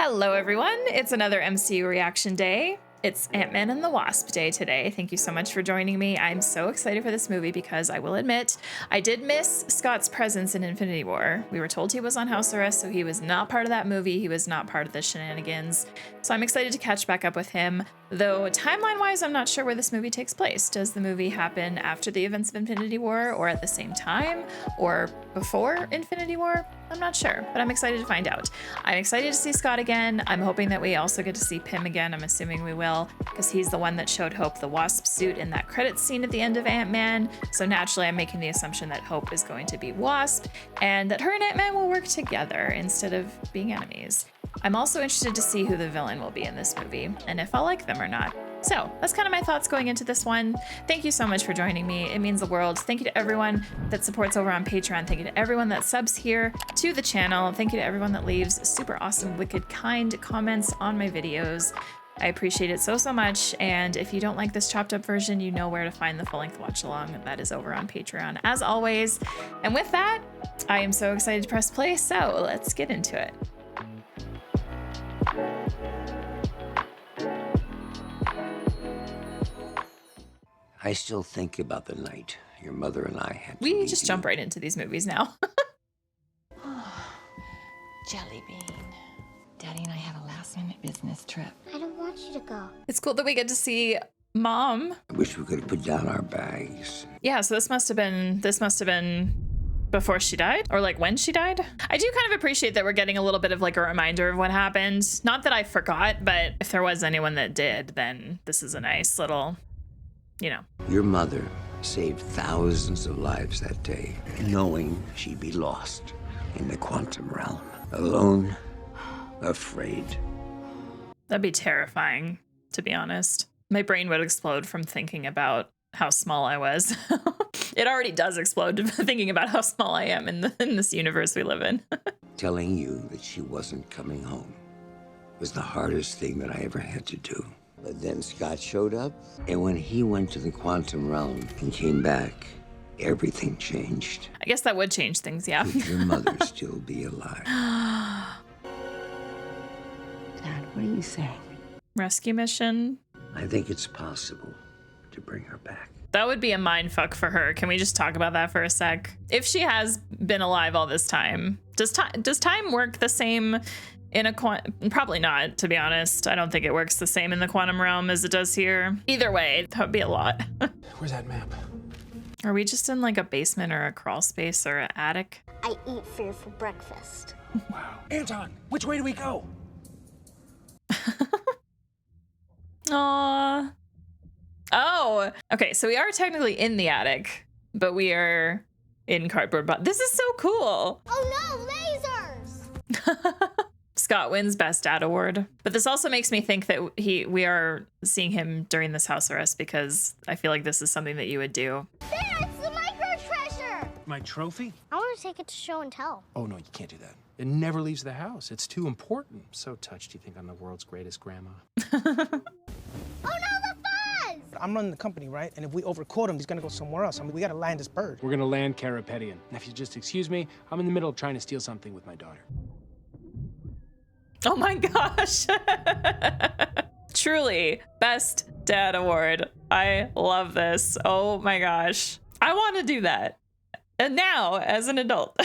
Hello, everyone. It's another MCU reaction day. It's Ant-Man and the Wasp day today. Thank you so much for joining me. I'm so excited for this movie because I will admit, I did miss Scott's presence in Infinity War. We were told he was on house arrest, so he was not part of that movie. He was not part of the shenanigans. So I'm excited to catch back up with him. Though timeline-wise, I'm not sure where this movie takes place. Does the movie happen after the events of Infinity War, or at the same time, or before Infinity War? I'm not sure, but I'm excited to find out. I'm excited to see Scott again. I'm hoping that we also get to see Pym again. I'm assuming we will, because he's the one that showed Hope the Wasp suit in that credits scene at the end of Ant-Man. So naturally, I'm making the assumption that Hope is going to be Wasp, and that her and Ant-Man will work together instead of being enemies. I'm also interested to see who the villain will be in this movie, and if I'll like them or not. So that's kind of my thoughts going into this one. Thank you so much for joining me. It means the world. Thank you to everyone that supports over on Patreon. Thank you to everyone that subs here to the channel. Thank you to everyone that leaves super awesome, wicked, kind comments on my videos. I appreciate it so much. And if you don't like this chopped up version, you know where to find the full-length watch along. That is over on Patreon, as always. And with that, I am so excited to press play. So let's get into it. I still think about the night your mother and I had to We leave just you. jump right into these movies now. Jelly bean. Daddy and I have a last-minute business trip. I don't want you to go. It's cool that we get to see Mom. I wish we could have put down our bags. Yeah, so this must have been before she died, or like when she died. I do kind of appreciate that we're getting a little bit of like a reminder of what happened. Not that I forgot, but if there was anyone that did, then this is a nice little, you know. Your mother saved thousands of lives that day, knowing she'd be lost in the quantum realm. Alone, afraid. That'd be terrifying, to be honest. My brain would explode from thinking about how small I was. It already does explode thinking about how small I am in this universe we live in. Telling you that she wasn't coming home was the hardest thing that I ever had to do. But then Scott showed up, and when he went to the quantum realm and came back, everything changed. I guess that would change things, yeah. Could your mother still be alive? Dad, what are you saying? Rescue mission. I think it's possible to bring her back. That would be a mind fuck for her. Can we just talk about that for a sec? If she has been alive all this time, does time work the same in a probably not, to be honest. I don't think it works the same in the quantum realm as it does here. Either way, that would be a lot. Where's that map? Are we just in like a basement or a crawl space or an attic? I eat fear for breakfast. Wow. Anton, which way do we go? Aww. Oh, okay. So we are technically in the attic, but we are in cardboard box. This is so cool. Oh no, lasers! Scott wins Best Dad Award. But this also makes me think that we are seeing him during this house arrest, because I feel like this is something that you would do. There, it's the micro treasure! My trophy? I want to take it to show and tell. Oh, no, you can't do that. It never leaves the house. It's too important. So touched you think I'm the world's greatest grandma. Oh no, the fuzz! I'm running the company, right? And if we overquote him, he's gonna go somewhere else. I mean, we gotta land this bird. We're gonna land Carapetian. And if you just excuse me, I'm in the middle of trying to steal something with my daughter. Oh my gosh. Truly, Best Dad Award. I love this. Oh my gosh. I want to do that. And now, as an adult.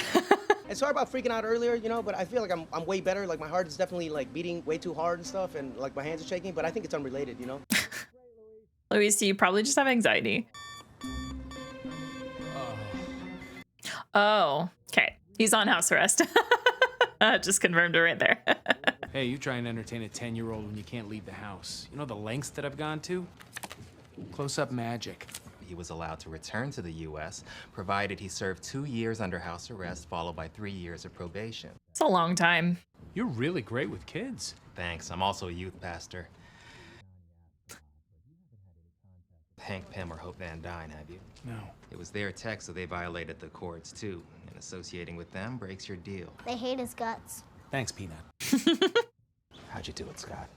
And sorry about freaking out earlier, you know, but I feel like I'm way better. Like my heart is definitely like beating way too hard and stuff, and like my hands are shaking, but I think it's unrelated, you know? Luis, you probably just have anxiety. Oh, okay. He's on house arrest. Just confirmed it right there. Hey, you try and entertain a 10-year-old when you can't leave the house. You know the lengths that I've gone to? Close-up magic. He was allowed to return to the U.S., provided he served 2 years under house arrest, followed by 3 years of probation. It's a long time. You're really great with kids. Thanks. I'm also a youth pastor. Hank Pym or Hope Van Dyne, have you? No. It was their tech, so they violated the courts, too. And associating with them breaks your deal. They hate his guts. Thanks, Peanut. How'd you do it, Scott?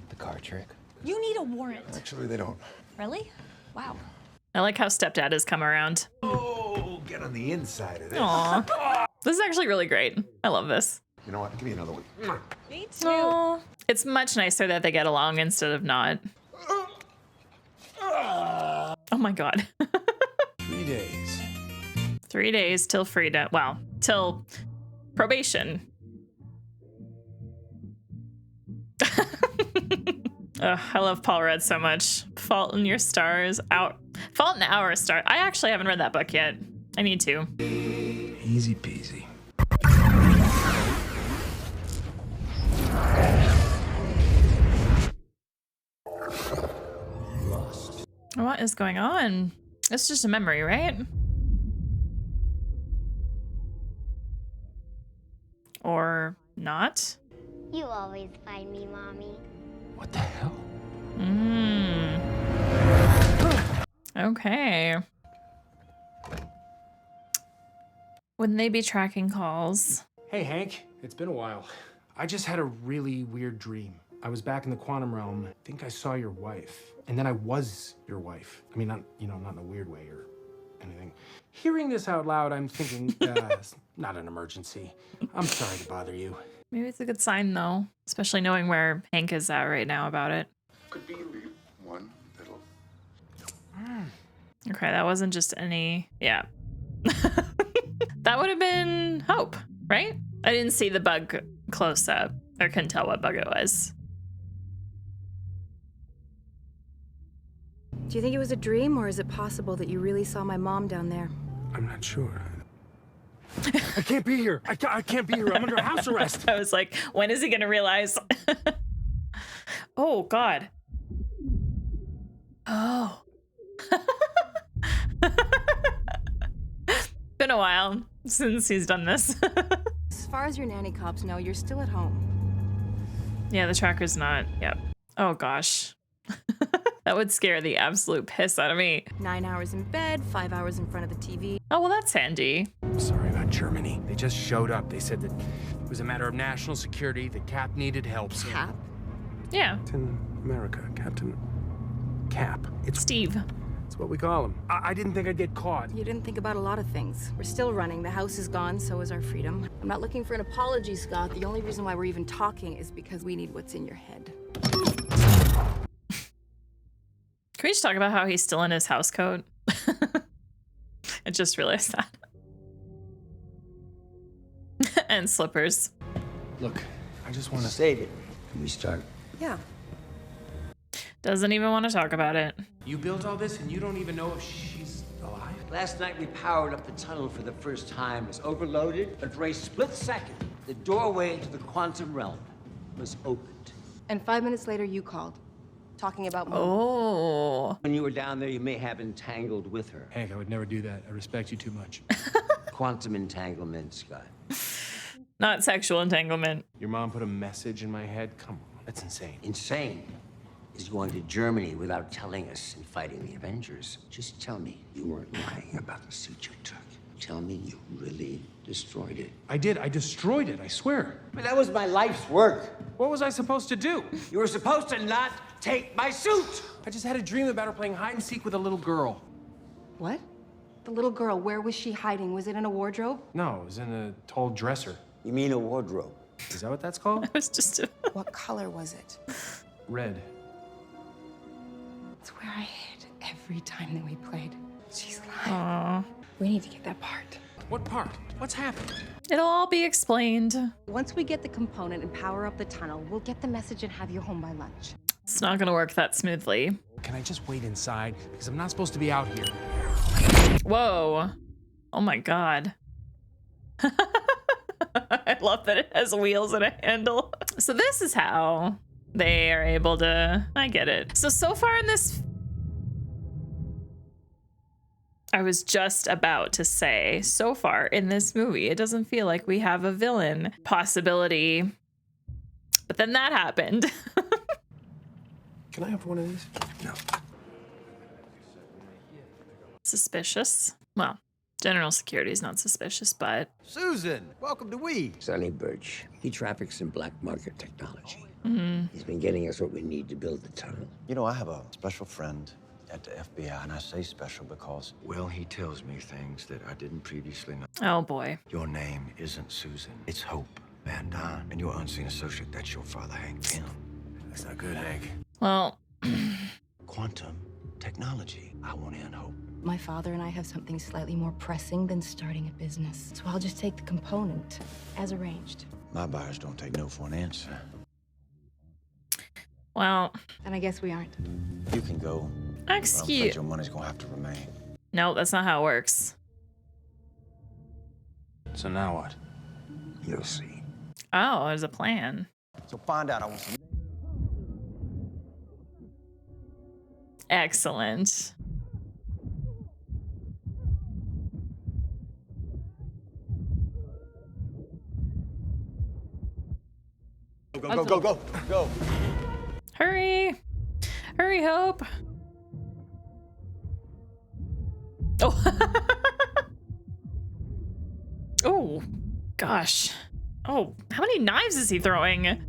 The card trick? You need a warrant. Actually, they don't. Really? Wow. I like how stepdad has come around. Oh, get on the inside of this. Aw. This is actually really great. I love this. You know what? Give me another one. Me too. Aw. It's much nicer that they get along instead of not. Oh my god. 3 days. 3 days till freedom. Well, till probation. Ugh, I love Paul Rudd so much. Fault in Your Stars. Fault in Our Stars. I actually haven't read that book yet. I need to. Easy peasy. What is going on? It's just a memory, right? Or not? You always find me, Mommy. What the hell? Okay. Wouldn't they be tracking calls? Hey, Hank. It's been a while. I just had a really weird dream. I was back in the quantum realm. I think I saw your wife. And then I was your wife. I mean, not in a weird way or anything. Hearing this out loud, I'm thinking, it's not an emergency. I'm sorry to bother you. Maybe it's a good sign, though. Especially knowing where Hank is at right now about it. Could be one little. Okay, that wasn't just any... Yeah. That would have been Hope, right? I didn't see the bug close up. Or couldn't tell what bug it was. Do you think it was a dream, or is it possible that you really saw my mom down there? I'm not sure. I can't be here. I can't be here. I'm under house arrest. I was like, when is he going to realize? Oh, God. Oh. Been a while since he's done this. As far as your nanny cops know, you're still at home. Yeah, the tracker's not. Yep. Oh, gosh. That would scare the absolute piss out of me. 9 hours in bed, 5 hours in front of the TV. Oh, well, that's handy. Sorry about Germany. They just showed up. They said that it was a matter of national security. The Cap needed help. So Cap? Yeah. Captain America. Captain Cap. It's Steve. what we call him. I didn't think I'd get caught. You didn't think about a lot of things. We're still running. The house is gone, so is our freedom. I'm not looking for an apology, Scott. The only reason why we're even talking is because we need what's in your head. Can we just talk about how he's still in his house coat? I just realized that. And slippers. Look, I just want to... Save it. Can we start? Yeah. Doesn't even want to talk about it. You built all this and you don't even know if she's alive? Last night we powered up the tunnel for the first time. It was overloaded, but for a split second, the doorway into the quantum realm was opened. And 5 minutes later, you called. Talking about Mom. Oh. When you were down there, you may have entangled with her. Hank, I would never do that. I respect you too much. Quantum entanglement, Scott. Not sexual entanglement. Your mom put a message in my head? Come on, that's insane. Insane is going to Germany without telling us and fighting the Avengers. Just tell me you weren't lying about the suit you took. Tell me you really destroyed it. I did. I destroyed it, I swear. But that was my life's work. What was I supposed to do? You were supposed to not take my suit. I just had a dream about her playing hide and seek with a little girl. What? The little girl, where was she hiding? Was it in a wardrobe? No, it was in a tall dresser. You mean a wardrobe? Is that what that's called? It was just a... What color was it? Red. It's where I hid every time that we played. She's alive. Aww. We need to get that part. What part? What's happened? It'll all be explained. Once we get the component and power up the tunnel, we'll get the message and have you home by lunch. It's not gonna work that smoothly. Can I just wait inside? Because I'm not supposed to be out here. Whoa. Oh my god. I love that it has wheels and a handle. So this is how they are able to... I get it. So far in this... I was just about to say, so far in this movie, it doesn't feel like we have a villain possibility. But then that happened. Can I have one of these? No. Suspicious. Well, general security is not suspicious, but... Susan, welcome to We. Sonny Birch. He traffics in black market technology. Mm-hmm. He's been getting us what we need to build the tunnel. You know, I have a special friend at the FBI, and I say special because, well, he tells me things that I didn't previously know. Oh boy. Your name isn't Susan, it's Hope. Van Dyne. And your unseen associate, that's your father, Hank Pym. That's not good, Hank. Well, Quantum technology. I want in, Hope. My father and I have something slightly more pressing than starting a business. So I'll just take the component, as arranged. My buyers don't take no for an answer. well, And I guess we aren't. You can go. but I'm afraid excuse. your money's gonna have to remain. No, that's not how it works. So now what? You'll see. Oh, there's a plan. So find out. I want some. Excellent. Go. Hurry! Hurry, Hope! Oh. Oh, gosh. Oh, how many knives is he throwing?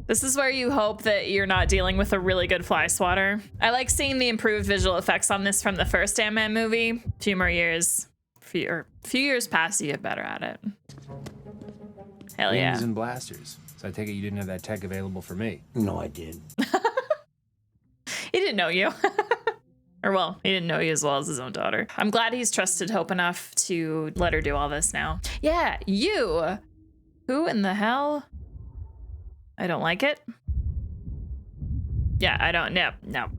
This is where you hope that you're not dealing with a really good fly swatter. I like seeing the improved visual effects on this from the first Ant-Man movie. Few years past, you get better at it. Hell yeah. Wings and blasters. So I take it you didn't have that tech available for me. No, I did. He didn't know you. Or well, he didn't know you as well as his own daughter. I'm glad he's trusted Hope enough to let her do all this now. Yeah, you. Who in the hell? I don't like it. Yeah, I don't. No.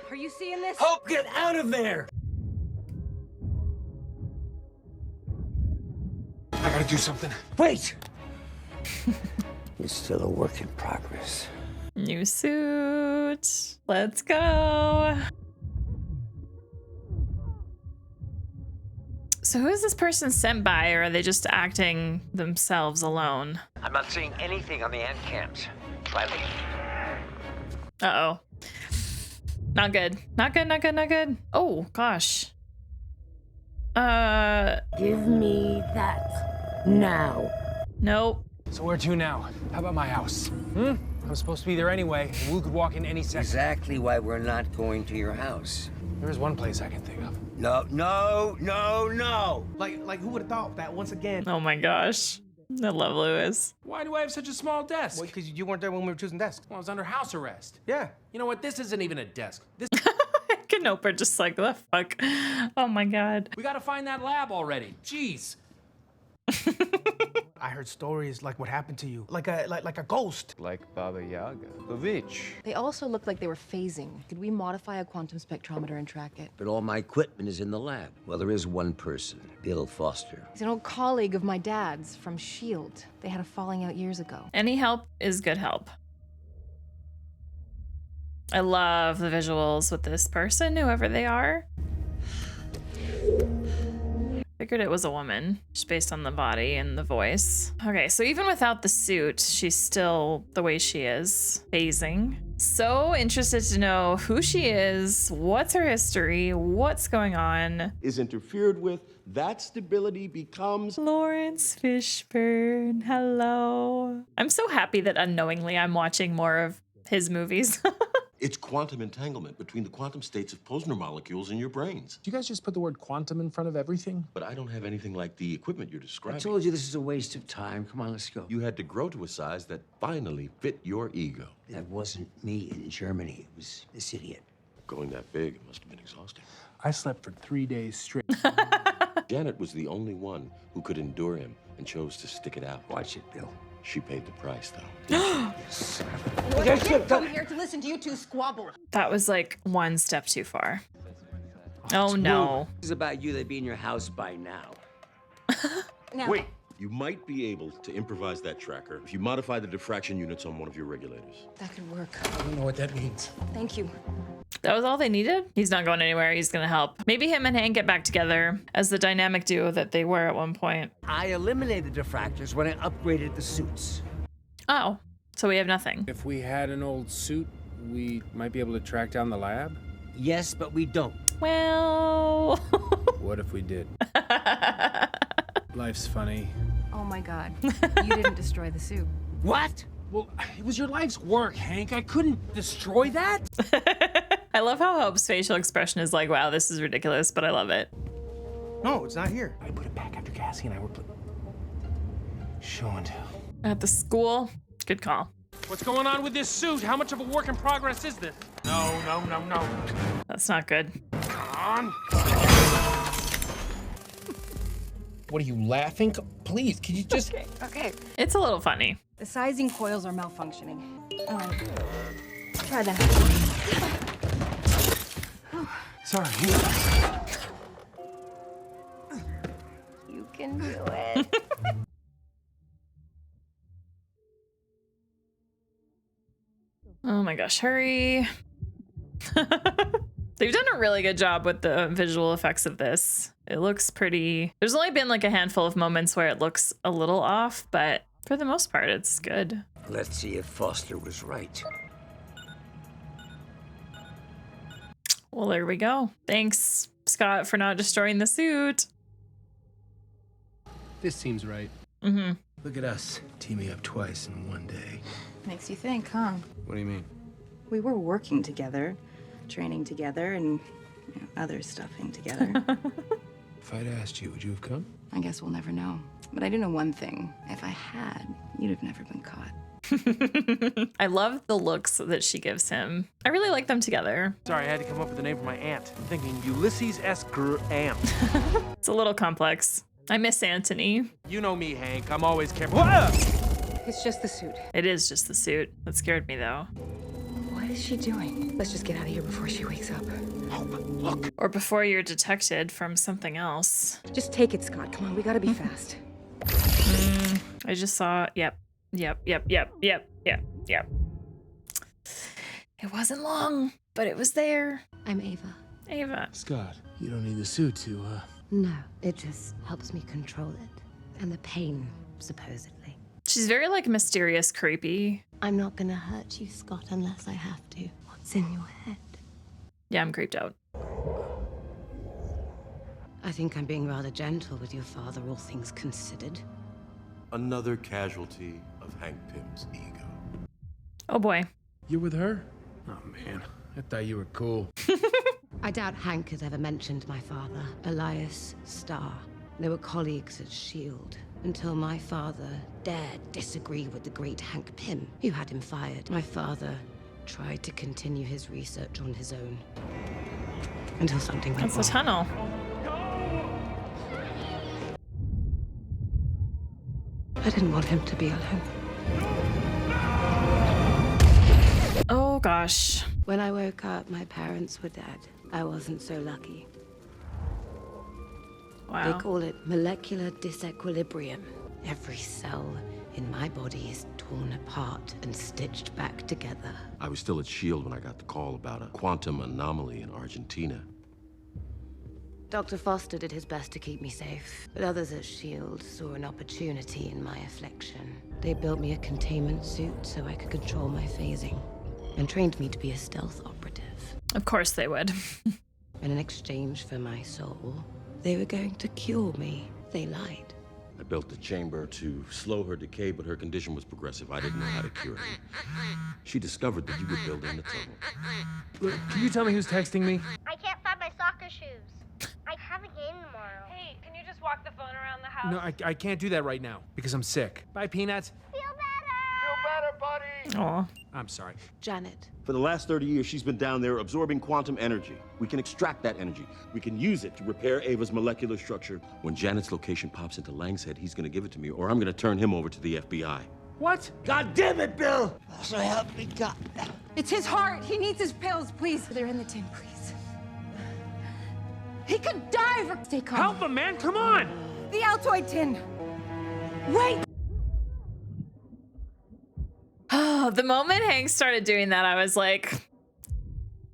Are you seeing this? Hope, get out of there! I gotta do something. Wait! It's still a work in progress. New suit. Let's go. So who is this person sent by, or are they just acting themselves alone? I'm not seeing anything on the ant cams. Try me. Uh-oh. Not good. Not good. Oh, gosh. Give me that now. Nope. So where to now? How about my house? I'm supposed to be there anyway. And Wu could walk in any second. Exactly why we're not going to your house. There's one place I can think of. No. Like who would have thought that once again? Oh my gosh. I love Lewis. Why do I have such a small desk? Well, because you weren't there when we were choosing desks. Well, I was under house arrest. Yeah. You know what? This isn't even a desk. This. Canoper just like, the fuck? Oh my god. We gotta find that lab already. Jeez. I heard stories like what happened to you, like a ghost. Like Baba Yaga. The witch. They also looked like they were phasing. Could we modify a quantum spectrometer and track it? But all my equipment is in the lab. Well, there is one person, Bill Foster. He's an old colleague of my dad's from S.H.I.E.L.D. They had a falling out years ago. Any help is good help. I love the visuals with this person, whoever they are. Figured it was a woman, just based on the body and the voice. Okay, so even without the suit, she's still the way she is, phasing. So interested to know who she is, what's her history, what's going on. Is interfered with, that stability becomes... Lawrence Fishburne, hello. I'm so happy that unknowingly I'm watching more of his movies. It's quantum entanglement between the quantum states of Posner molecules in your brains. Do you guys just put the word quantum in front of everything? But I don't have anything like the equipment you're describing. I told you this is a waste of time. Come on, let's go. You had to grow to a size that finally fit your ego. That wasn't me in Germany. It was this idiot. Going that big, it must have been exhausting. I slept for 3 days straight. Janet was the only one who could endure him and chose to stick it out. Watch it, Bill. She paid the price, though. I didn't come here to listen to you two squabble. That was like one step too far. Oh no. This is about you. They'd be in your house by now. Now. Wait, you might be able to improvise that tracker if you modify the diffraction units on one of your regulators. That could work. I don't know what that means. Thank you. That was all they needed? He's not going anywhere. He's gonna help. Maybe him and Hank get back together as the dynamic duo that they were at one point. I eliminated the diffractors when I upgraded the suits. Oh, so we have nothing. If we had an old suit, we might be able to track down the lab? Yes, but we don't. Well... What if we did? Life's funny. Oh my god. You didn't destroy the suit. What? Well, it was your life's work, Hank. I couldn't destroy that. I love how Hope's facial expression is like, wow, this is ridiculous, but I love it. No, it's not here. I put it back after Cassie and I were show and tell. At the school, good call. What's going on with this suit? How much of a work in progress is this? No. That's not good. Come on. What are you laughing? Please, can you just... Okay. It's a little funny. The sizing coils are malfunctioning. All right. Try that. Sorry. You can do it. Oh my gosh, hurry. They've done a really good job with the visual effects of this. It looks pretty... There's only been like a handful of moments where it looks a little off, but for the most part, it's good. Let's see if Foster was right. Well, there we go. Thanks, Scott, for not destroying the suit. This seems right. Mm-hmm. Look at us, teaming up twice in one day. Makes you think, huh? What do you mean? We were working together, training together, and other stuffing together. If I'd asked you, would you have come? I guess we'll never know. But I do know one thing. If I had, you'd have never been caught. I love the looks that she gives him. I really like them together. Sorry, I had to come up with a name for my aunt. I'm thinking Ulysses S. Aunt. It's a little complex. I miss Anthony. You know me, Hank. I'm always careful. It's just the suit. It is just the suit. That scared me, though. What is she doing? Let's just get out of here before she wakes up. Look. Or before you're detected from something else. Just take it, Scott. Come on, we gotta be fast. I just saw, yep. It wasn't long, but it was there. I'm Ava. Ava. Scott, you don't need the suit to, No, it just helps me control it. And the pain, supposedly. She's very, like, mysterious, creepy. I'm not gonna hurt you, Scott, unless I have to. What's in your head? Yeah, I'm creeped out. I think I'm being rather gentle with your father, all things considered. Another casualty of Hank Pym's ego. Oh, boy. You're with her? Oh, man. I thought you were cool. I doubt Hank has ever mentioned my father, Elias Starr. They were colleagues at S.H.I.E.L.D. until my father dared disagree with the great Hank Pym, who had him fired. My father tried to continue his research on his own until something went That's the tunnel. I didn't want him to be alone. Oh, gosh. When I woke up, my parents were dead. I wasn't so lucky. Wow. They call it molecular disequilibrium. Every cell in my body is torn apart and stitched back together. I was still at S.H.I.E.L.D. when I got the call about a quantum anomaly in Argentina. Dr. Foster did his best to keep me safe, but others at S.H.I.E.L.D. saw an opportunity in my affliction. They built me a containment suit so I could control my phasing, and trained me to be a stealth operative. Of course they would. In exchange for my soul, they were going to cure me. They lied. I built the chamber to slow her decay, but her condition was progressive. I didn't know how to cure her. She discovered that you were building the tunnel. Look, can you tell me who's texting me? I can't find my soccer shoes. I have a game tomorrow. Hey, can you just walk the phone around the house? No, I can't do that right now because I'm sick. Bye, Peanuts. Feel better! Aw. I'm sorry. Janet. For the last 30 years, she's been down there absorbing quantum energy. We can extract that energy. We can use it to repair Ava's molecular structure. When Janet's location pops into Lang's head, he's gonna give it to me, or I'm gonna turn him over to the FBI. What? God damn it, Bill! So help me God. It's his heart. He needs his pills, please. They're in the tin, please. He could die for... Stay calm. Help him, man! Come on! The Altoid tin. Wait! The moment Hank started doing that, I was like,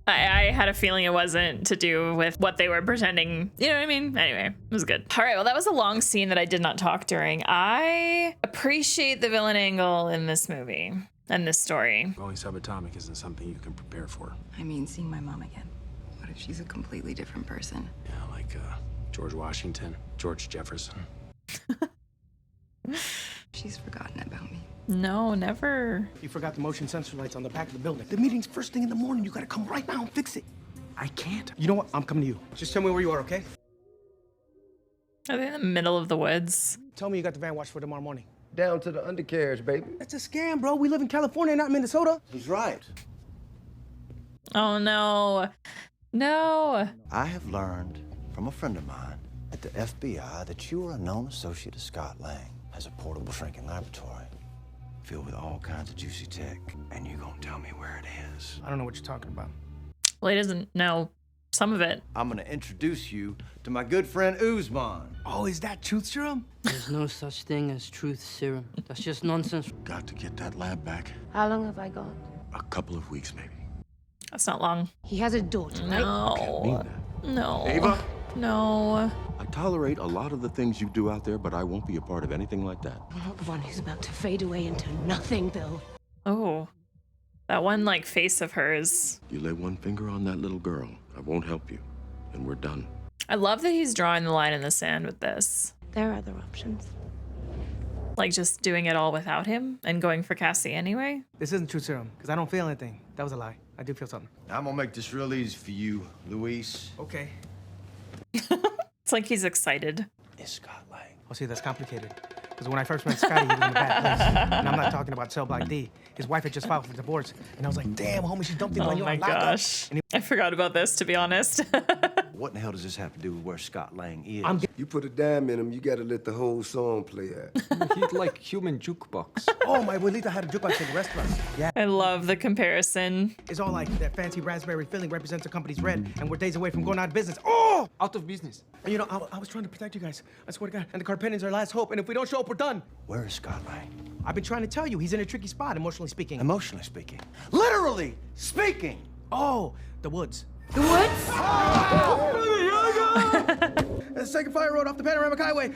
I had a feeling it wasn't to do with what they were pretending. You know what I mean? Anyway, it was good. All right, well, that was a long scene that I did not talk during. I appreciate the villain angle in this movie and this story. Going subatomic isn't something you can prepare for. I mean, seeing my mom again. What if she's a completely different person? Yeah, like George Washington, George Jefferson. She's forgotten about me. No, never. You forgot the motion sensor lights on the back of the building. The meeting's first thing in the morning. You gotta come right now and fix it. I can't. You know what? I'm coming to you. Just tell me where you are, okay? Are they in the middle of the woods? Tell me you got the van watched for tomorrow morning. Down to the undercarriage, baby. That's a scam, bro. We live in California, not Minnesota. He's right. Oh no. No. I have learned from a friend of mine at the FBI that you are a known associate of Scott Lang. Has a portable shrinking laboratory filled with all kinds of juicy tech. And you're gonna tell me where it is. I don't know what you're talking about. Well, he doesn't know some of it. I'm gonna introduce you to my good friend Uzman. Oh, is that truth serum? There's no such thing as truth serum. That's just nonsense. Got to get that lab back. How long have I got? A couple of weeks, maybe. That's not long. He has a daughter, right? No. No. Ava? No. I tolerate a lot of the things you do out there, but I won't be a part of anything like that. I'm not the one who's about to fade away into nothing, Bill. Oh. That one, like, face of hers. You lay one finger on that little girl, I won't help you, and we're done. I love that he's drawing the line in the sand with this. There are other options. Like, just doing it all without him and going for Cassie anyway. This isn't truth serum, because I don't feel anything. That was a lie. I do feel something. I'm gonna make this real easy for you, Luis. Okay. It's like he's excited. It's Scott Lang. Oh, see, that's complicated. Because when I first met Scotty, he was in the bad place. And I'm not talking about Cell Block D. His wife had just filed for divorce. And I was like, damn, homie, she dumped him Oh when you were my on lockup. gosh. I forgot about this, to be honest. What in the hell does this have to do with where Scott Lang is? You put a dime in him, you gotta let the whole song play out. He's like human jukebox. Oh, my abuelita had a jukebox in the restaurant. Yeah. I love the comparison. It's all like that fancy raspberry filling represents the company's red, and we're days away from going out of business. Oh! Out of business. And you know, I was trying to protect you guys. I swear to God. And the Carpathians are our last hope, and if we don't show up, we're done. Where is Scott Lang? I've been trying to tell you, he's in a tricky spot, emotionally speaking. Emotionally speaking. Literally speaking! Oh, the woods. The woods? The second fire road off the Panoramic Highway.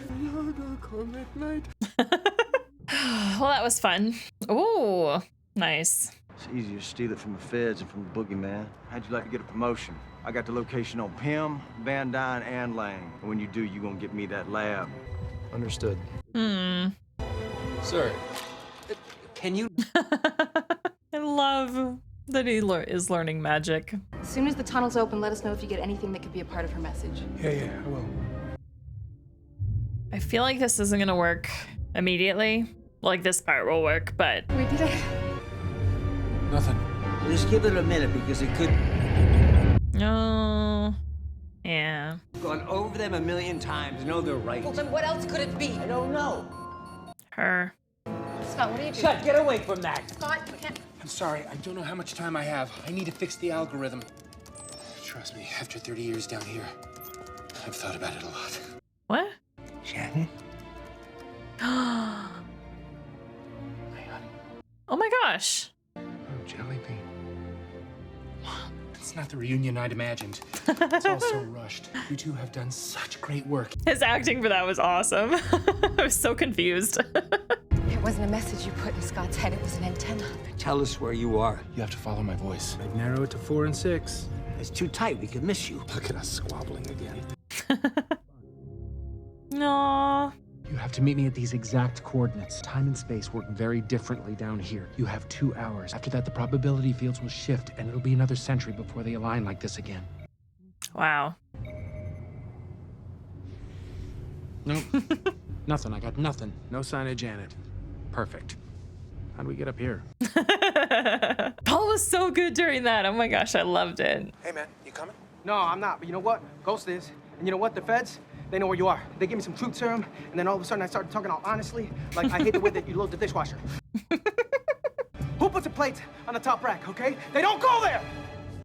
Well, that was fun. Ooh, nice. It's easier to steal it from the feds than from the boogeyman. How'd you like to get a promotion? I got the location on Pym, Van Dyne, and Lang. And when you do, you gonna get me that lab. Understood. Sir, can you... I love that he is learning magic. As soon as the tunnel's open, let us know if you get anything that could be a part of her message. Yeah, I will. I feel like this isn't gonna work immediately. Like, this part will work, but... We did it. Nothing. Just give it a minute because it could... No. Yeah. Gone over them 1,000,000 times. Know they're right. Well, then what else could it be? I don't know. Her. Scott, what are you doing? Shut, get away from that. Scott, you can't. I'm sorry, I don't know how much time I have. I need to fix the algorithm. Trust me, after 30 years down here, I've thought about it a lot. What? Shannon? Oh my gosh. Oh, Jelly Bean. It's not the reunion I'd imagined. It's all so rushed. You two have done such great work. His acting for that was awesome. I was so confused. It wasn't a message you put in Scott's head, it was an antenna. Tell us where you are. You have to follow my voice. I've narrowed it to 4 and 6. It's too tight. We could miss you. Look at us squabbling again. Aww. You have to meet me at these exact coordinates. Time and space work very differently down here. You have 2 hours. After that, the probability fields will shift, and it'll be another century before they align like this again. Wow. Nope. Nothing. I got nothing. No sign of Janet. Perfect. How'd we get up here? Paul was so good during that. Oh my gosh, I loved it. Hey, man. You coming? No, I'm not. But you know what? Ghost is. And you know what? The feds, they know where you are. They give me some truth serum, and then all of a sudden I started talking all honestly. Like, I hate the way that you load the dishwasher. Who puts a plate on the top rack, okay? They don't go there!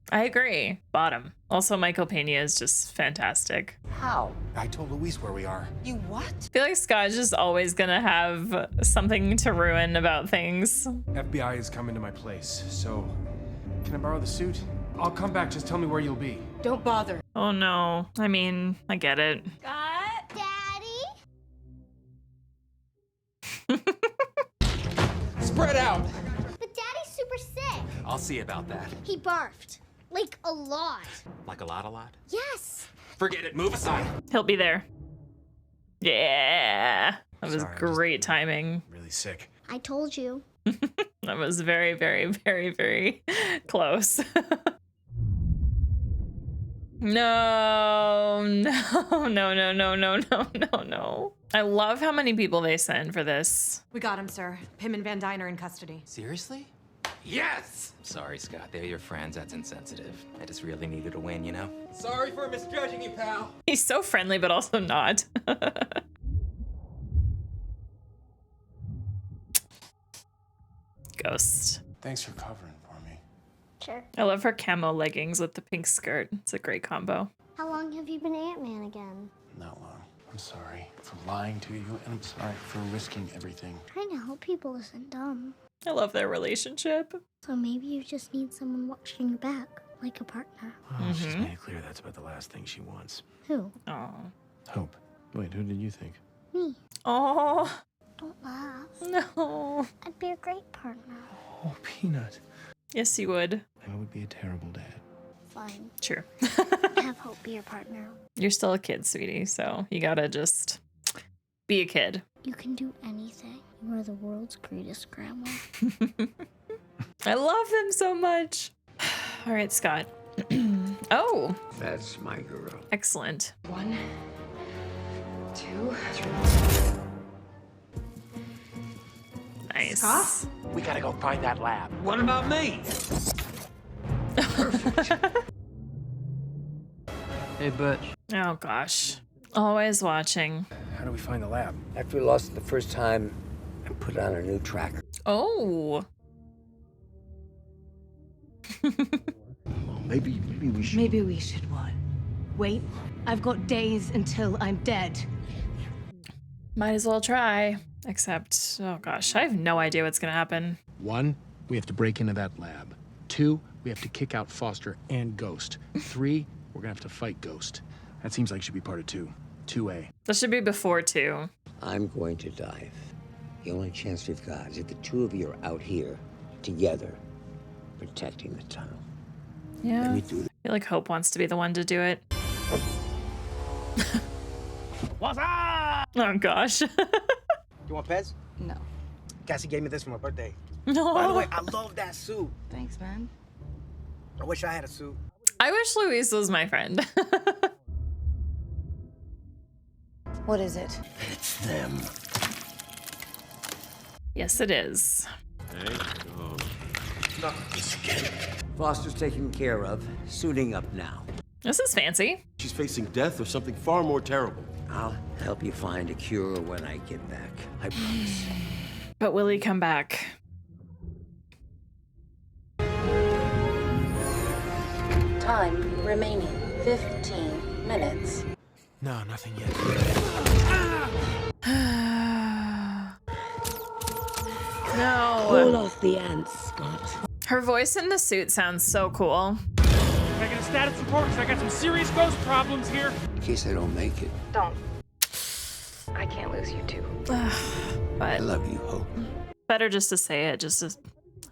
I agree. Bottom. Also, Michael Pena is just fantastic. How? I told Luis where we are. You what? I feel like Scott's just always gonna have something to ruin about things. FBI is coming to my place, so can I borrow the suit? I'll come back. Just tell me where you'll be. Don't bother. Oh no. I mean, I get it. Scott? Daddy? Spread out! But Daddy's super sick. I'll see about that. He barfed. Like a lot. Like a lot? Yes. Forget it, move aside. He'll be there. Yeah. That was Sorry, great timing. Really sick. I I told you. That was very, very, very, very close. No, no, no, no, no, no, no, no, no. I love how many people they send for this. We got him, sir. Pim and Van Dyne are in custody. Seriously? Yes! Sorry, Scott. They're your friends. That's insensitive. I just really needed a win, you know? Sorry for misjudging you, pal. He's so friendly, but also not. Ghost. Thanks for covering for me. Sure. I love her camo leggings with the pink skirt. It's a great combo. How long have you been Ant-Man again? Not long. I'm sorry for lying to you, and I'm sorry for risking everything. Trying to help people isn't dumb. I love their relationship. So maybe you just need someone watching your back, like a partner. Oh, she's made it clear that's about the last thing she wants. Who? Oh. Hope. Wait, who did you think? Me. Oh. Don't laugh. No. I'd be a great partner. Oh, Peanut. Yes, you would. I would be a terrible dad. Fine. True. Have Hope be your partner. You're still a kid, sweetie, so you gotta just be a kid. You can do anything. You are the world's greatest grandma. I love them so much. All right, Scott. Oh. That's my girl. Excellent. 1, 2, 3. Nice. Scott? We gotta go find that lab. What about me? Hey, Butch. Oh, gosh. Always watching. How do we find the lab? After we lost it the first time, I put on a new tracker. Oh. Maybe we should. Maybe we should what? Wait, I've got days until I'm dead. Might as well try. Except, oh gosh, I have no idea what's gonna happen. 1, we have to break into that lab. 2, we have to kick out Foster and Ghost. 3, we're gonna have to fight Ghost. That seems like it should be part of 2. 2A. This should be before 2. I'm going to dive. The only chance we've got is if the two of you are out here together, protecting the tunnel. Yeah. Let me do I feel like Hope wants to be the one to do it. What's up? Oh gosh. You want Pez? No. Cassie gave me this for my birthday. No. By the way, I love that suit. Thanks, man. I wish I had a suit. I wish Luis was my friend. What is it? It's them. Yes, it is. No. Foster's taken care of. Suiting up now. This is fancy. She's facing death or something far more terrible. I'll help you find a cure when I get back. I promise. But will he come back? Time remaining 15 minutes. No, nothing yet. No. Pull off the ants, Scott. Her voice in the suit sounds so cool. Can I get a status report? Because I got some serious ghost problems here. In case I don't make it. Don't. I can't lose you too. I But love you, Hope. better just to say it, just to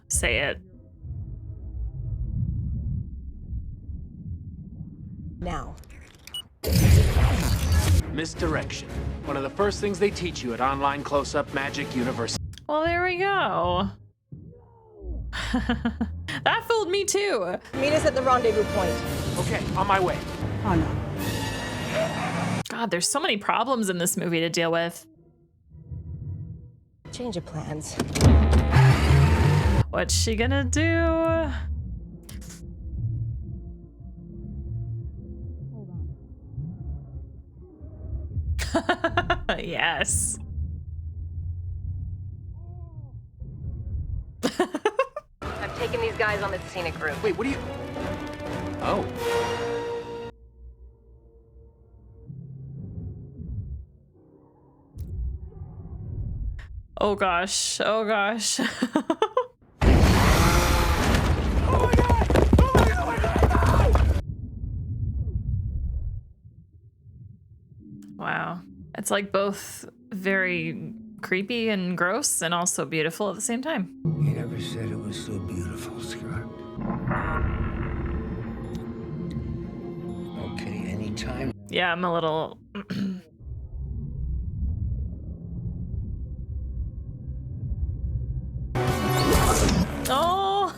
say it. Now. Misdirection. One of the first things they teach you at Online Close-Up Magic University. Well, there we go. That fooled me too. Meet us at the rendezvous point. Okay, on my way. Oh no. God, there's so many problems in this movie to deal with. Change of plans. What's she gonna do? Yes. I've taken these guys on this scenic route. Wait, what are you... Oh. Oh gosh. Oh gosh. Wow. It's like both very creepy and gross and also beautiful at the same time. You never said it was so beautiful, Scott. Okay, anytime. Yeah, I'm a little...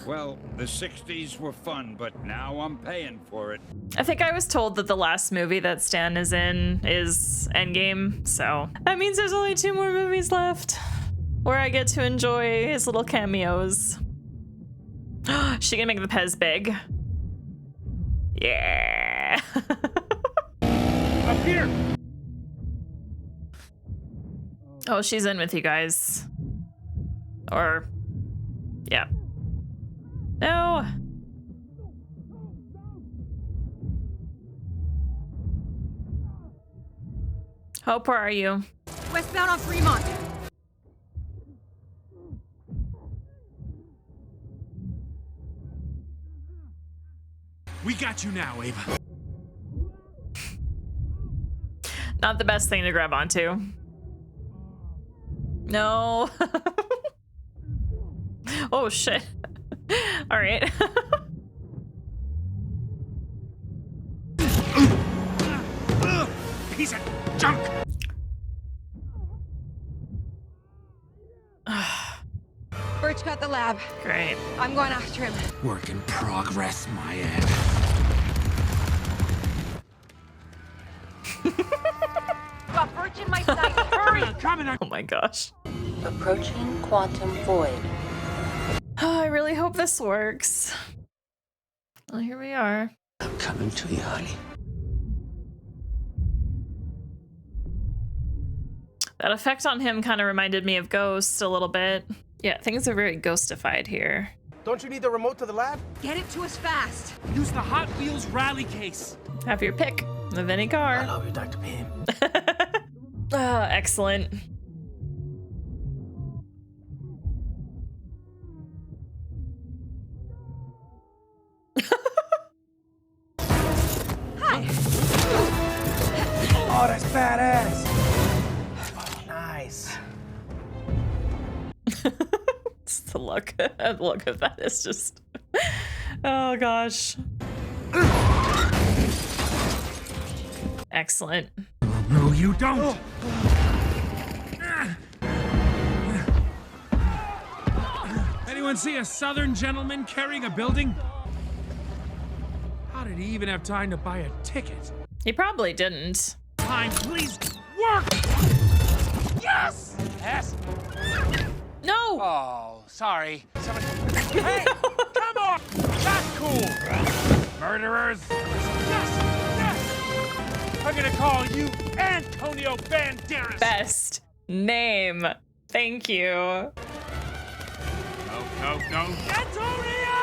Well, the 60s were fun, but now I'm paying for it. I think I was told that the last movie that Stan is in is Endgame, so that means there's only 2 more movies left where I get to enjoy his little cameos. She gonna make the Pez big. Yeah. Up here! Oh, she's in with you guys. Or, yeah. No. Hope, where are you? Westbound on Fremont. We got you now, Ava. Not the best thing to grab onto. No. Oh, shit. All right. Piece of junk! Birch got the lab. Great. I'm going after him. Work in progress, my end. Got Birch in my sight. Hurry! Oh my gosh. Approaching quantum void. Oh, I really hope this works. Well, here we are. I'm coming to you, honey. That effect on him kind of reminded me of Ghost a little bit. Yeah, things are very ghostified here. Don't you need the remote to the lab? Get it to us fast. Use the Hot Wheels rally case. Have your pick of any car. I love you, Dr. Pym. Excellent. Hi. Oh, that's badass. Oh, nice. It's the look. The look of that is just. Oh gosh. Excellent. No, you don't. Anyone see a Southern gentleman carrying a building? How did he even have time to buy a ticket? He probably didn't. Time, please work. Yes. Yes. No. Oh, sorry. Somebody. Hey, come on. That's cool. Murderers. Yes. Yes. I'm gonna call you Antonio Banderas. Best name. Thank you. No. Antonio!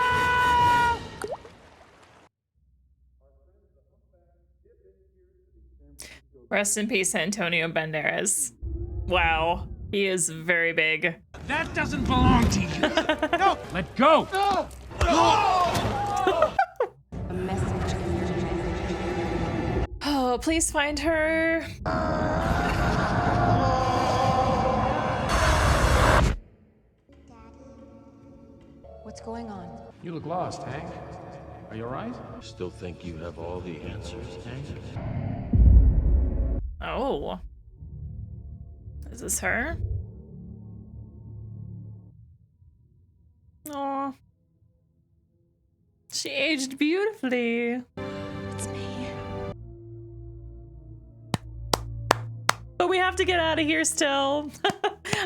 Rest in peace, Antonio Banderas. Wow, he is very big. That doesn't belong to you. No! Let go! A message. Oh, please find her. What's going on? You look lost, Hank. Are you all right? Still think you have all the answers, Hank? Oh. Is this her? Aw. She aged beautifully. It's me. But we have to get out of here still.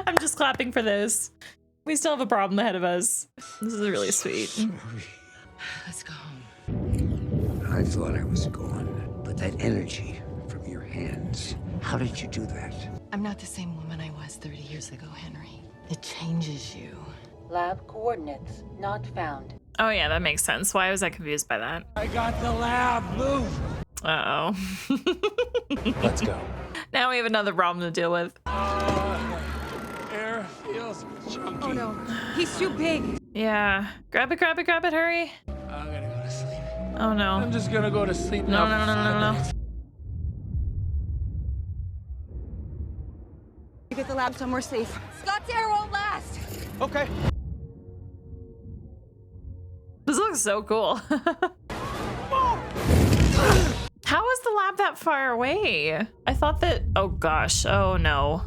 I'm just clapping for this. We still have a problem ahead of us. This is really sweet. Let's go home. I thought I was gone, but that energy from your hands, how did you do that? I'm not the same woman I was 30 years ago, Henry. It changes you. Lab coordinates not found. Oh yeah, that makes sense. Why was I confused by that? I got the lab. Move. Uh-oh. Let's go. Now we have another problem to deal with. Air feels chunky. Oh no, he's too big. Yeah. Grab it, hurry. I'm gonna go to sleep. Oh no. I'm just gonna go to sleep No, now. no. Get the lab somewhere safe. Scott's air won't last. Okay. This looks so cool. How is the lab that far away? I thought that, oh gosh, oh no.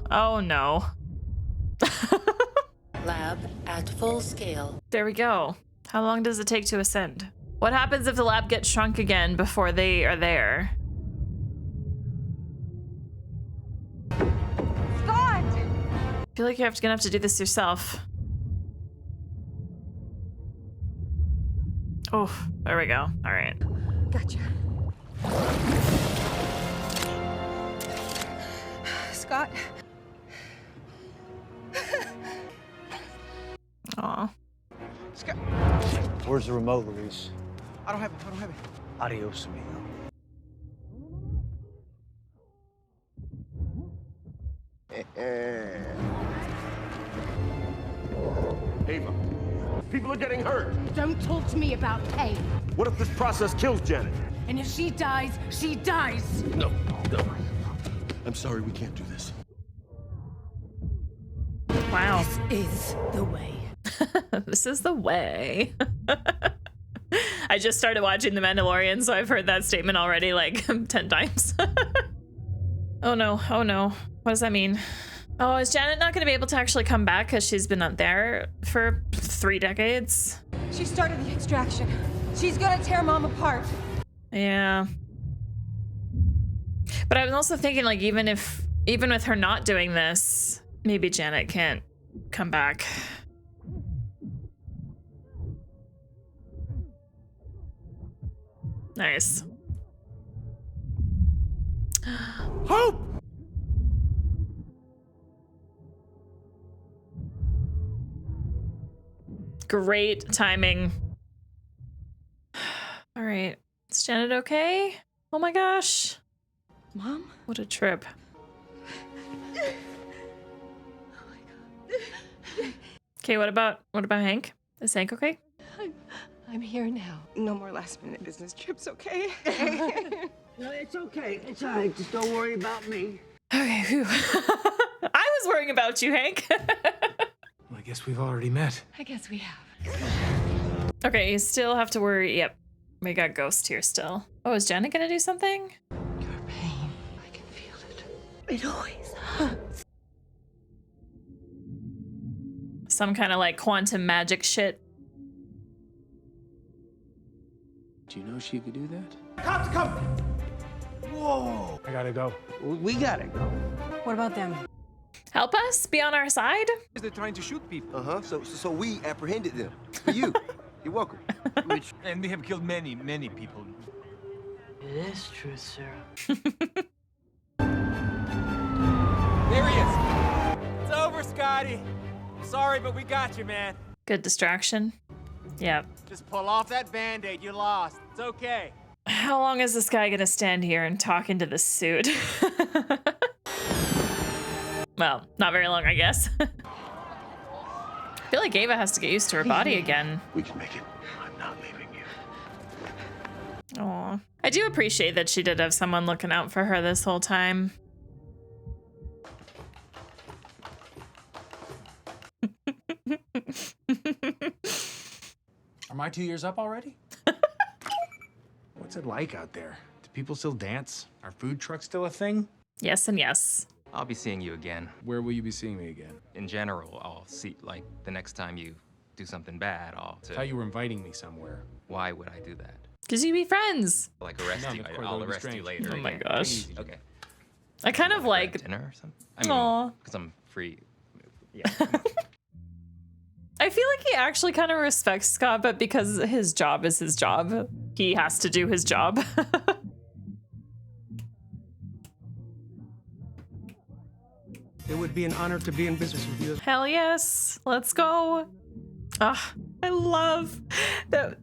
Lab at full scale. There we go. How long does it take to ascend? What happens if the lab gets shrunk again before they are there? Scott! I feel like you're gonna have to do this yourself. Oh, there we go. All right. Gotcha. Scott? Aw. Scott. Where's the remote, Luis? I don't have it. I don't have it. Adios, amigo. Ava, people are getting hurt. Don't talk to me about pain. What if this process kills Janet? And if she dies, she dies. No. I'm sorry, we can't do this. Wow. This is the way. This is the way. I just started watching The Mandalorian, so I've heard that statement already like 10 times. Oh no, oh no. What does that mean? Oh, is Janet not gonna be able to actually come back because she's been up there for 3 decades? She started the extraction. She's gonna tear Mom apart. Yeah. But I was also thinking, like, even with her not doing this, maybe Janet can't come back. Nice. Hope! Great timing. All right. Is Janet okay? Oh my gosh. Mom? What a trip. Okay, what about Hank? Is Hank okay? I'm here now. No more last-minute business trips, okay? No, it's okay. It's all right. Just don't worry about me. Okay, phew. I was worrying about you, Hank. Well, I guess we've already met. I guess we have. Okay, you still have to worry. Yep. We got Ghost here still. Oh, is Janet gonna do something? Your pain, I can feel it. It always hurts. Some kind of like quantum magic shit. Do you know she could do that? Cops, come! Whoa! I gotta go. We gotta go. What about them? Help us? Be on our side? They're trying to shoot people. Uh-huh. So we apprehended them. For you. You're welcome. And we have killed many, many people. It is true, Sarah. There he is! It's over, Scotty. Sorry, but we got you, man. Good distraction. Yep. Just pull off that Band-Aid. You lost. It's okay. How long is this guy gonna stand here and talk into the suit? Well, not very long, I guess. I feel like Ava has to get used to her body again. We can make it. I'm not leaving you. Aw. I do appreciate that she did have someone looking out for her this whole time. Are my 2 years up already? What's it like out there? Do people still dance? Are food trucks still a thing? Yes and yes. I'll be seeing you again. Where will you be seeing me again? In general, I'll see, like, the next time you do something bad, I'll... I thought you were inviting me somewhere. Why would I do that? Because you be friends. Like, arrest No, you. of course, I'll that would be arrest you strange. later. Oh my again. gosh. Okay. I kind of like... Dinner or something? I mean, Aw. because I'm free. Yeah. I feel like he actually kind of respects Scott, but because his job is his job, he has to do his job. It would be an honor to be in business with you. Hell yes. Let's go. Ah, I love that.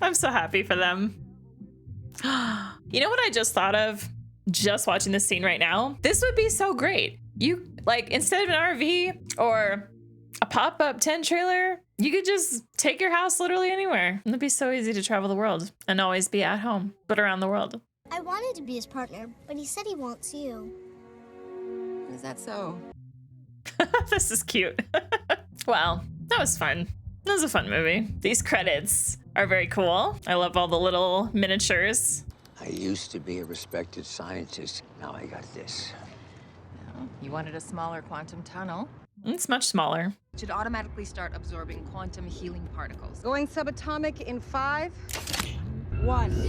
I'm so happy for them. You know what I just thought of? Just watching this scene right now? This would be so great. You, like, instead of an RV or a pop-up tent trailer, you could just take your house literally anywhere. It'd be so easy to travel the world and always be at home, but around the world. I wanted to be his partner, but he said he wants you. Is that so? This is cute. Well, that was fun. That was a fun movie. These credits are very cool. I love all the little miniatures. I used to be a respected scientist. Now I got this. You wanted a smaller quantum tunnel. It's much smaller. It should automatically start absorbing quantum healing particles. Going subatomic in 5, 1.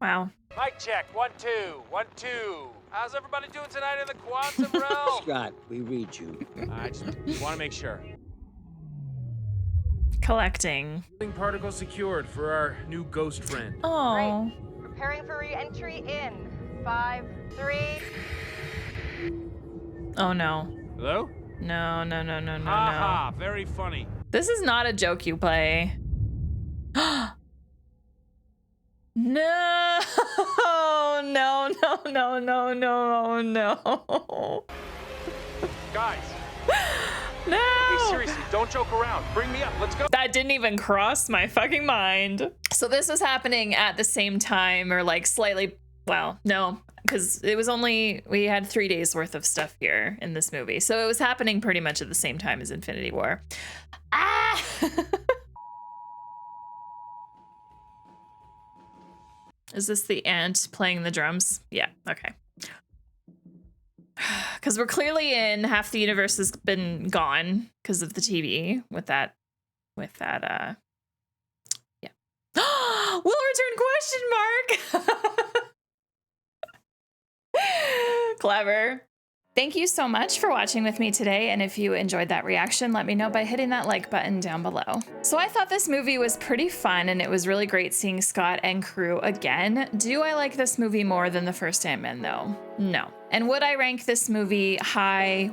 Wow. Mic check. 1, 2. 1, 2. How's everybody doing tonight in the quantum realm? Scott, we read you. I just want to make sure. Collecting. Healing particle secured for our new ghost friend. Oh. Preparing for re-entry in 5, 3. Oh no. Hello? No, no, no, no, no, no. Ha! Very funny. This is not a joke you play. No, no, no, no, no, no, no. Guys. No. Hey, seriously, don't joke around. Bring me up. Let's go. That didn't even cross my fucking mind. So this was happening at the same time, or like slightly, well, no, because it was only, we had 3 days worth of stuff here in this movie. So it was happening pretty much at the same time as Infinity War. Ah! Is this the ant playing the drums? Yeah, okay. Because we're clearly in, half the universe has been gone because of the TV with that, yeah. Will return question mark. Clever. Thank you so much for watching with me today, and if you enjoyed that reaction, let me know by hitting that like button down below. So I thought this movie was pretty fun, and it was really great seeing Scott and crew again. Do I like this movie more than the first Ant-Man though? No. And would I rank this movie high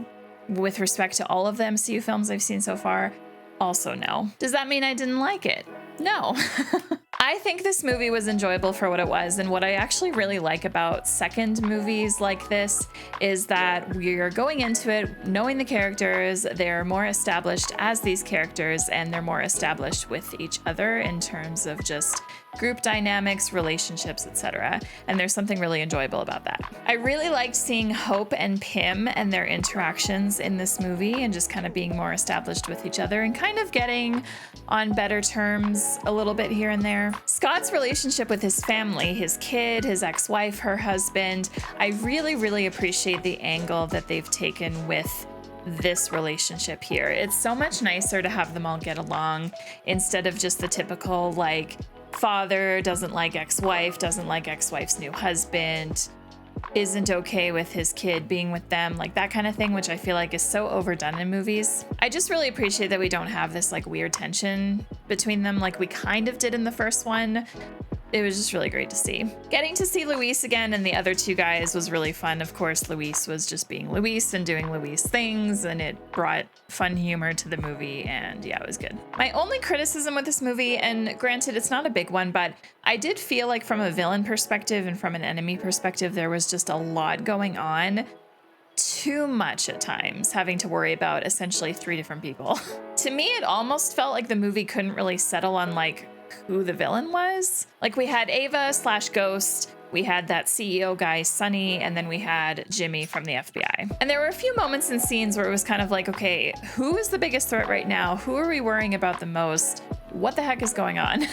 with respect to all of the MCU films I've seen so far? Also no. Does that mean I didn't like it? No. I think this movie was enjoyable for what it was, and what I actually really like about second movies like this is that we're going into it knowing the characters, they're more established as these characters, and they're more established with each other in terms of just group dynamics, relationships, etc. And there's something really enjoyable about that. I really liked seeing Hope and Pym and their interactions in this movie and just kind of being more established with each other and kind of getting on better terms a little bit here and there. Scott's relationship with his family, his kid, his ex-wife, her husband, I really, really appreciate the angle that they've taken with this relationship here. It's so much nicer to have them all get along instead of just the typical like father doesn't like ex-wife, doesn't like ex-wife's new husband, isn't okay with his kid being with them, like that kind of thing, which I feel like is so overdone in movies. I just really appreciate that we don't have this like weird tension between them like we kind of did in the first one. It was just really great to see. Getting to see Luis again and the other two guys was really fun. Of course, Luis was just being Luis and doing Luis things, and it brought fun humor to the movie, and yeah, it was good. My only criticism with this movie, and granted it's not a big one, but I did feel like from a villain perspective and from an enemy perspective, there was just a lot going on. Too much at times, having to worry about essentially 3 different people. To me, it almost felt like the movie couldn't really settle on like who the villain was. Like we had Ava / Ghost, we had that CEO guy, Sonny, and then we had Jimmy from the FBI. And there were a few moments and scenes where it was kind of like, okay, who is the biggest threat right now? Who are we worrying about the most? What the heck is going on?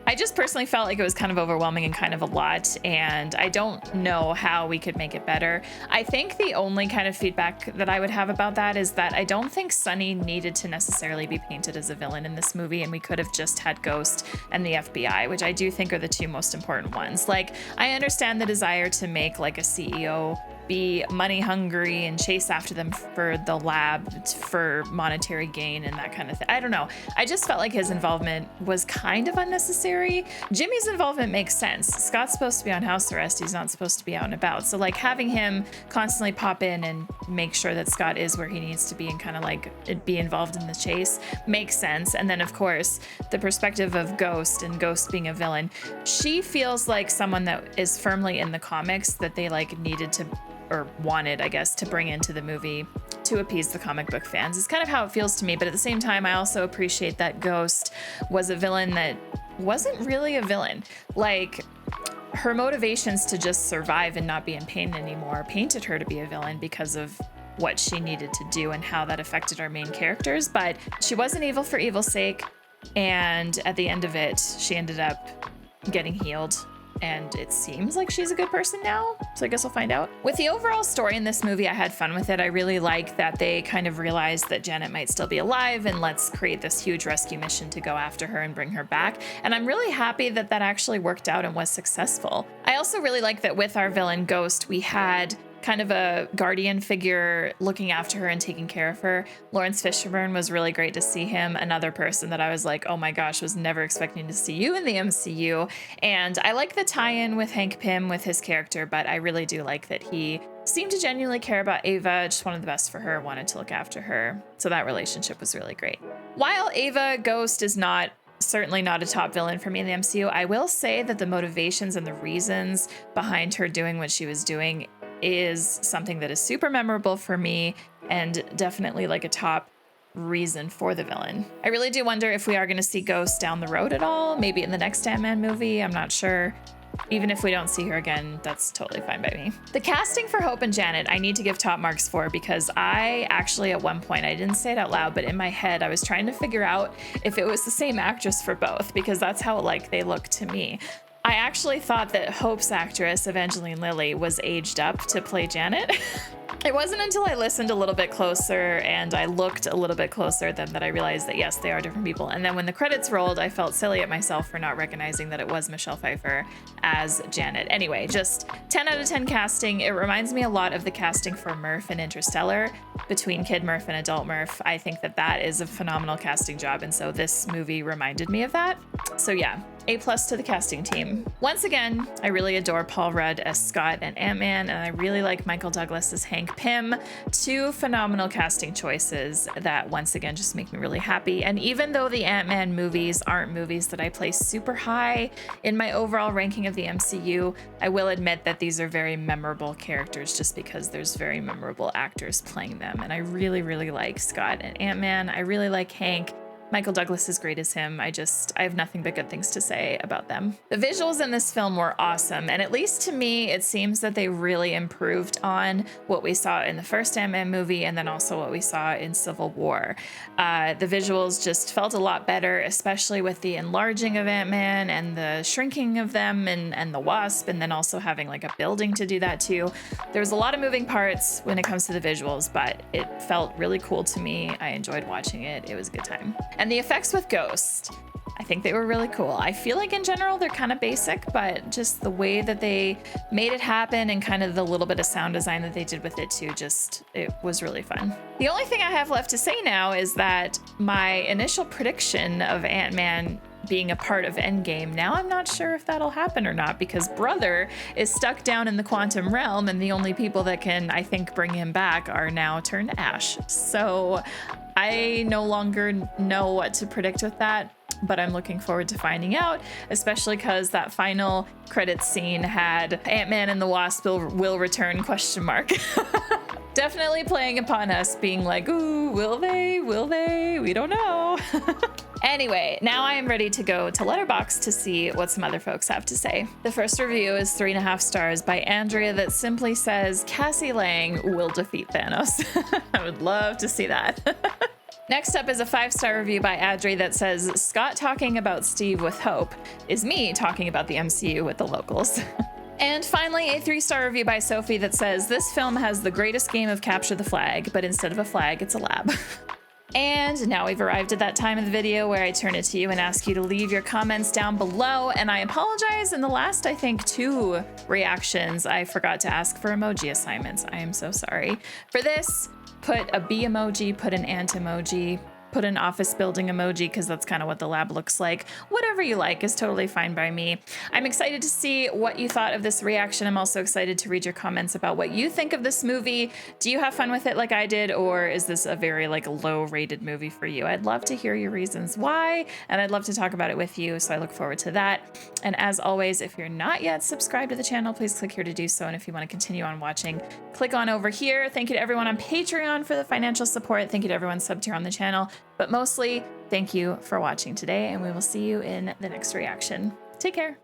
I just personally felt like it was kind of overwhelming and kind of a lot, and I don't know how we could make it better. I think the only kind of feedback that I would have about that is that I don't think Sonny needed to necessarily be painted as a villain in this movie, and we could have just had Ghost and the FBI, which I do think are the 2 most important ones. Like, I understand the desire to make like a CEO be money hungry and chase after them for the lab for monetary gain and that kind of thing. I don't know. I just felt like his involvement was kind of unnecessary. Jimmy's involvement makes sense. Scott's supposed to be on house arrest. He's not supposed to be out and about. So like having him constantly pop in and make sure that Scott is where he needs to be and kind of like be involved in the chase makes sense. And then of course, the perspective of Ghost and Ghost being a villain, she feels like someone that is firmly in the comics that they like needed to, or wanted, I guess, to bring into the movie to appease the comic book fans. It's kind of how it feels to me, but at the same time, I also appreciate that Ghost was a villain that wasn't really a villain. Like, her motivations to just survive and not be in pain anymore painted her to be a villain because of what she needed to do and how that affected our main characters, but she wasn't evil for evil's sake, and at the end of it, she ended up getting healed and it seems like she's a good person now, so I guess we'll find out. With the overall story in this movie, I had fun with it. I really like that they kind of realized that Janet might still be alive, and let's create this huge rescue mission to go after her and bring her back. And I'm really happy that that actually worked out and was successful. I also really like that with our villain Ghost, we had kind of a guardian figure looking after her and taking care of her. Lawrence Fishburne was really great to see him. Another person that I was like, oh my gosh, was never expecting to see you in the MCU. And I like the tie-in with Hank Pym with his character, but I really do like that he seemed to genuinely care about Ava, just wanted the best for her, wanted to look after her. So that relationship was really great. While Ava Ghost is certainly not a top villain for me in the MCU, I will say that the motivations and the reasons behind her doing what she was doing is something that is super memorable for me and definitely like a top reason for the villain. I really do wonder if we are going to see Ghost down the road at all, maybe in the next Ant-Man movie, I'm not sure. Even if we don't see her again, that's totally fine by me. The casting for Hope and Janet, I need to give top marks for, because I actually at one point, I didn't say it out loud, but in my head, I was trying to figure out if it was the same actress for both, because that's how like they look to me. I actually thought that Hope's actress, Evangeline Lilly, was aged up to play Janet. It wasn't until I listened a little bit closer and I looked a little bit closer then that I realized that yes, they are different people. And then when the credits rolled, I felt silly at myself for not recognizing that it was Michelle Pfeiffer as Janet. Anyway, just 10 out of 10 casting. It reminds me a lot of the casting for Murph in Interstellar, between Kid Murph and Adult Murph. I think that that is a phenomenal casting job, and so this movie reminded me of that. So yeah, A+ to the casting team. Once again, I really adore Paul Rudd as Scott and Ant-Man, and I really like Michael Douglas as Hank Pym. Two phenomenal casting choices that once again just make me really happy. And even though the Ant-Man movies aren't movies that I place super high in my overall ranking of the MCU, I will admit that these are very memorable characters just because there's very memorable actors playing them. And I really, really like Scott and Ant-Man. I really like Hank. Michael Douglas is great as him. I have nothing but good things to say about them. The visuals in this film were awesome, and at least to me, it seems that they really improved on what we saw in the first Ant-Man movie and then also what we saw in Civil War. The visuals just felt a lot better, especially with the enlarging of Ant-Man and the shrinking of them and the Wasp, and then also having like a building to do that too. There was a lot of moving parts when it comes to the visuals, but it felt really cool to me. I enjoyed watching it. It was a good time. And the effects with Ghost, I think they were really cool. I feel like in general they're kind of basic, but just the way that they made it happen and kind of the little bit of sound design that they did with it too, it was really fun. The only thing I have left to say now is that my initial prediction of Ant-Man being a part of Endgame, now I'm not sure if that'll happen or not, because Brother is stuck down in the quantum realm and the only people that can, I think, bring him back are now turned to ash. So I no longer know what to predict with that, but I'm looking forward to finding out, especially because that final credits scene had Ant-Man and the Wasp will return ? Definitely playing upon us being like, ooh, will they? Will they? We don't know. Anyway, now I am ready to go to Letterboxd to see what some other folks have to say. The first review is 3.5 stars by Andrea that simply says, Cassie Lang will defeat Thanos. I would love to see that. Next up is a 5-star review by Adri that says, Scott talking about Steve with Hope is me talking about the MCU with the locals. And finally, a 3-star review by Sophie that says, this film has the greatest game of capture the flag, but instead of a flag, it's a lab. And now we've arrived at that time of the video where I turn it to you and ask you to leave your comments down below. And I apologize, in the last, I think, 2 reactions, I forgot to ask for emoji assignments. I am so sorry. For this, put a bee emoji, put an ant emoji, put an office building emoji, because that's kind of what the lab looks like. Whatever you like is totally fine by me. I'm excited to see what you thought of this reaction. I'm also excited to read your comments about what you think of this movie. Do you have fun with it like I did, or is this a very low-rated movie for you? I'd love to hear your reasons why, and I'd love to talk about it with you, so I look forward to that. And as always, if you're not yet subscribed to the channel, please click here to do so, and if you want to continue on watching, click on over here. Thank you to everyone on Patreon for the financial support. Thank you to everyone subbed here on the channel. But mostly, thank you for watching today, and we will see you in the next reaction. Take care.